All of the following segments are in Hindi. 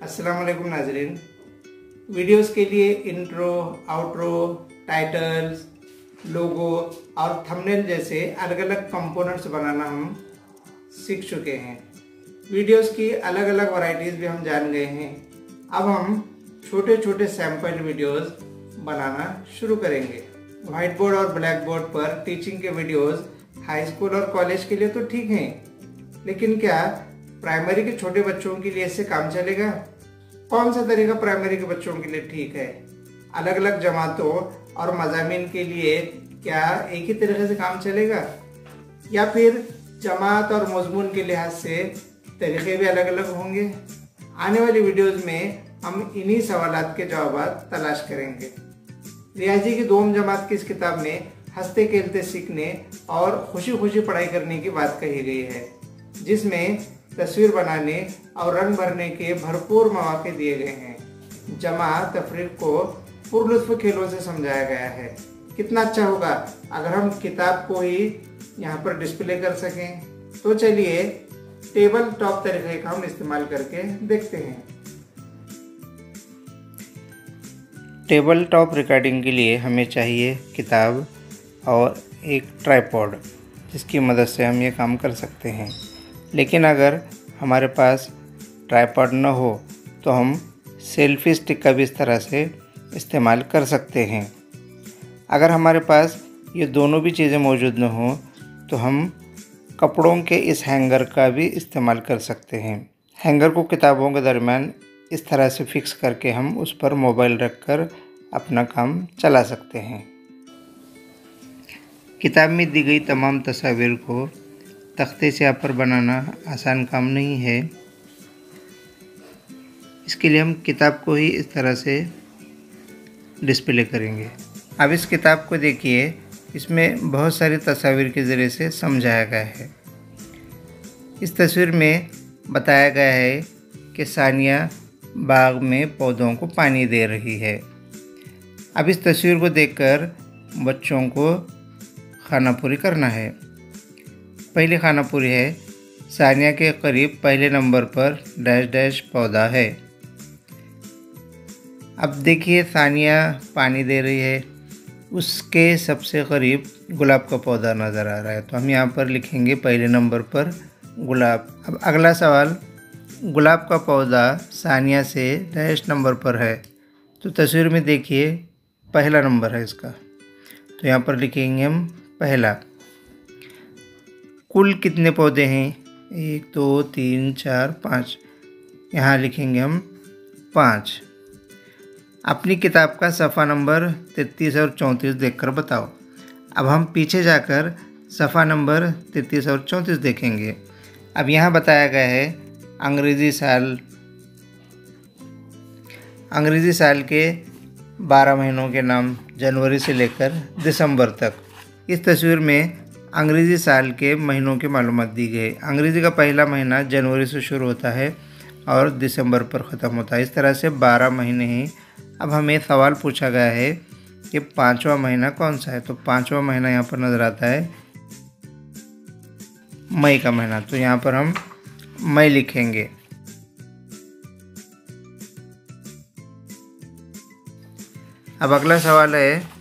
अस्सलाम वालेकुम नाजरीन। वीडियोस के लिए इंट्रो, आउट्रो, टाइटल्स, लोगो और थंबनेल जैसे अलग अलग कंपोनेंट्स बनाना हम सीख चुके हैं। वीडियोस की अलग अलग वैरायटीज भी हम जान गए हैं। अब हम छोटे छोटे सैंपल वीडियोस बनाना शुरू करेंगे। व्हाइट बोर्ड और ब्लैक बोर्ड पर टीचिंग के वीडियोस हाई स्कूल और कॉलेज के लिए तो ठीक हैं, लेकिन क्या प्राइमरी के छोटे बच्चों के लिए इससे काम चलेगा? कौन सा तरीका प्राइमरी के बच्चों के लिए ठीक है? अलग अलग जमातों और मज़ामीन के लिए क्या एक ही तरीके से काम चलेगा, या फिर जमात और मजमून के लिहाज से तरीके भी अलग अलग होंगे? आने वाली वीडियोस में हम इन्हीं सवालात के जवाब तलाश करेंगे। रियाजी की दोम जमात की इस किताब में हंसते खेलते सीखने और खुशी खुशी पढ़ाई करने की बात कही गई है, जिसमें तस्वीर बनाने और रंग भरने के भरपूर मौके दिए गए हैं। जमा तफरीक को पुरलुत्फ खेलों से समझाया गया है। कितना अच्छा होगा अगर हम किताब को ही यहाँ पर डिस्प्ले कर सकें। तो चलिए टेबल टॉप तरीके का हम इस्तेमाल करके देखते हैं। टेबल टॉप रिकॉर्डिंग के लिए हमें चाहिए किताब और एक ट्राइपॉड, जिसकी मदद से हम ये काम कर सकते हैं। लेकिन अगर हमारे पास ट्राइपॉड न हो तो हम सेल्फी स्टिक का भी इस तरह से इस्तेमाल कर सकते हैं। अगर हमारे पास ये दोनों भी चीज़ें मौजूद न हो तो हम कपड़ों के इस हैंगर का भी इस्तेमाल कर सकते हैं। हैंगर को किताबों के दरमियान इस तरह से फिक्स करके हम उस पर मोबाइल रखकर अपना काम चला सकते हैं। किताब में दी गई तमाम तस्वीर को तख्ते स्याह पर बनाना आसान काम नहीं है। इसके लिए हम किताब को ही इस तरह से डिस्प्ले करेंगे। अब इस किताब को देखिए, इसमें बहुत सारी तस्वीर के ज़रिए से समझाया गया है। इस तस्वीर में बताया गया है कि सानिया बाग में पौधों को पानी दे रही है। अब इस तस्वीर को देखकर बच्चों को खाना पूरी करना है। पहली खाना पूरी है, सानिया के करीब पहले नंबर पर डैश डैश पौधा है। अब देखिए सानिया पानी दे रही है, उसके सबसे करीब गुलाब का पौधा नज़र आ रहा है, तो हम यहाँ पर लिखेंगे पहले नंबर पर गुलाब। अब अगला सवाल, गुलाब का पौधा सानिया से डैश नंबर पर है, तो तस्वीर में देखिए पहला नंबर है इसका, तो यहाँ पर लिखेंगे हम पहला। कुल कितने पौधे हैं? 1 2 3 4 5, यहाँ लिखेंगे हम 5। अपनी किताब का सफ़ा नंबर 33 और 34 देखकर बताओ। अब हम पीछे जाकर सफ़ा नंबर 33 और 34 देखेंगे। अब यहाँ बताया गया है अंग्रेज़ी साल के 12 महीनों के नाम जनवरी से लेकर दिसंबर तक। इस तस्वीर में अंग्रेज़ी साल के महीनों की मालूमात दी गई। अंग्रेज़ी का पहला महीना जनवरी से शुरू होता है और दिसंबर पर ख़त्म होता है। इस तरह से 12 महीने हैं। अब हमें सवाल पूछा गया है कि 5वां महीना कौन सा है, तो 5वां महीना यहाँ पर नज़र आता है मई का महीना, तो यहाँ पर हम मई लिखेंगे। अब अगला सवाल है,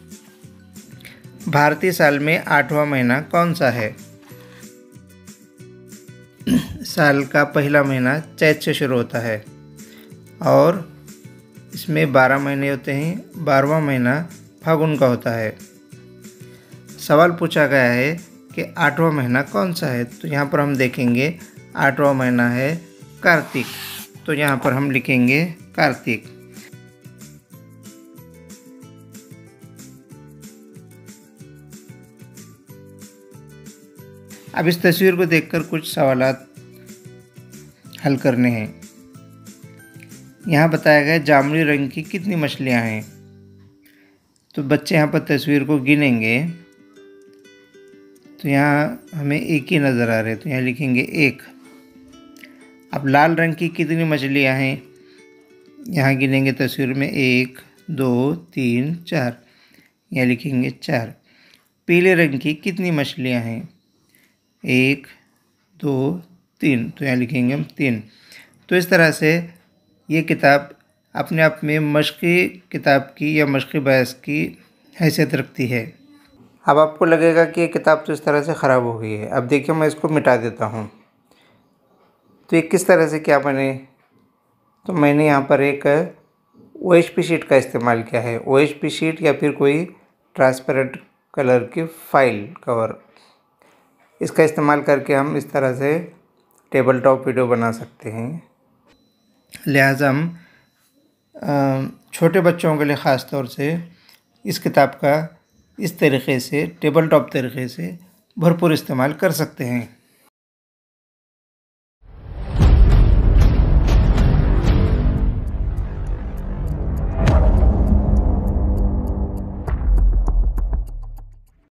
भारतीय साल में 8वां महीना कौन सा है? साल का पहला महीना चैत से शुरू होता है और इसमें 12 महीने होते हैं। 12वां महीना फागुन का होता है। सवाल पूछा गया है कि 8वां महीना कौन सा है, तो यहाँ पर हम देखेंगे 8वां महीना है कार्तिक, तो यहाँ पर हम लिखेंगे कार्तिक। अब इस तस्वीर को देखकर कुछ सवालात हल करने हैं। यहाँ बताया गया जामुनी रंग की कितनी मछलियाँ हैं, तो बच्चे यहाँ पर तस्वीर को गिनेंगे, तो यहाँ हमें एक ही नज़र आ रहे हैं, तो यहाँ लिखेंगे 1। अब लाल रंग की कितनी मछलियाँ हैं, यहाँ गिनेंगे तस्वीर में 1 2 3 4, यहाँ लिखेंगे 4। पीले रंग की कितनी मछलियाँ हैं? 1 2 3, तो यहाँ लिखेंगे हम 3। तो इस तरह से ये किताब अपने आप में मश्क़ी किताब की या मश्क़ी बहस की हैसियत रखती है। अब आपको लगेगा कि ये किताब तो इस तरह से ख़राब हो गई है। अब देखिए मैं इसको मिटा देता हूँ। तो ये किस तरह से क्या बने, तो मैंने यहाँ पर एक OHP शीट का इस्तेमाल किया है। OHP शीट या फिर कोई ट्रांसपेरेंट कलर की फाइल कवर, इसका इस्तेमाल करके हम इस तरह से टेबल टॉप वीडियो बना सकते हैं। लिहाजा हम छोटे बच्चों के लिए ख़ास तौर से इस किताब का इस तरीक़े से टेबल टॉप तरीक़े से भरपूर इस्तेमाल कर सकते हैं।